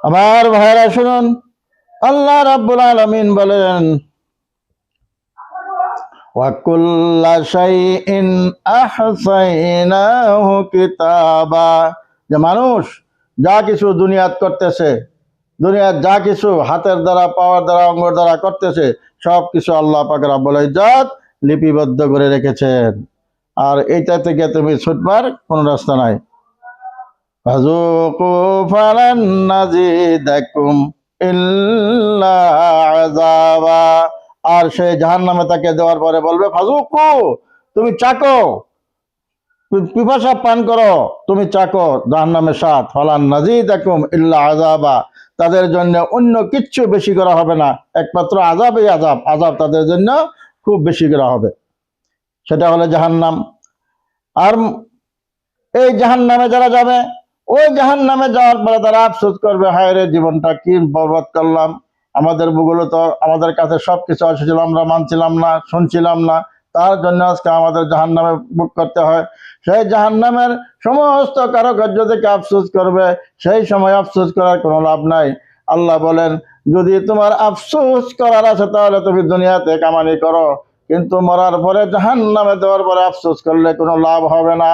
আমার ভাইরা শুনুন, আল্লাহ রাব্বুল আলামিন বলেন, ওয়া কুল্লা শাইইন আহসাইনাহু কিতাবা, যে মানুষ যা কিছু দুনিয়াত করতেছে, দুনিয়ার যা কিছু হাতের দ্বারা, পাওয়ার দ্বারা, অঙ্গের দ্বারা করতেছে, সব কিছু আল্লাহ পাক রব্বুল ইজ্জত লিপিবদ্ধ করে রেখেছেন। আর এইটা থেকে তুমি ছুটবার কোনো রাস্তা নাই। ফাযুকু ফালান নাজিদাকুম ইল্লা আযাবা। আর সেই জাহান্নামে তাকে দেওয়ার পরে বলবে, ফাযুকু, তুমি চাকো, পিপাসা পান করো, তুমি চাকো জাহান্নামের স্বাদ। ফালান নাজিদাকুম ইল্লা আযাবা, তাদের জন্য অন্য কিচ্ছু বেশি করা হবে না, একমাত্র আযাবই আযাব, আযাব তাদের জন্য খুব বেশি করা হবে, সেটা হলো জাহান্নাম। আর এই জাহান্নামে যারা যাবে, ওই জাহান্নামে যাওয়ার পরে তারা আফসোস করবে, হায় রে, জীবনটা কি বরবাদ করলাম, আমাদের বুগুলো তো, আমাদের কাছে সবকিছু এসেছিল, আমরা মানছিলাম না, শুনছিলাম না, তার জন্য আজকে আমাদের জাহান্নামে ভোগ করতে হয়। সেই জাহান্নামের সমস্ত কারুকার্য থেকে আফসোস করবে, সেই সময় আফসোস করার কোনো লাভ নাই। আল্লাহ বলেন, যদি তোমার আফসোস করার আছে তাহলে তুমি দুনিয়াতে কামানি করো, কিন্তু মরার পরে জাহান্নামে দেওয়ার পরে আফসোস করলে কোনো লাভ হবে না।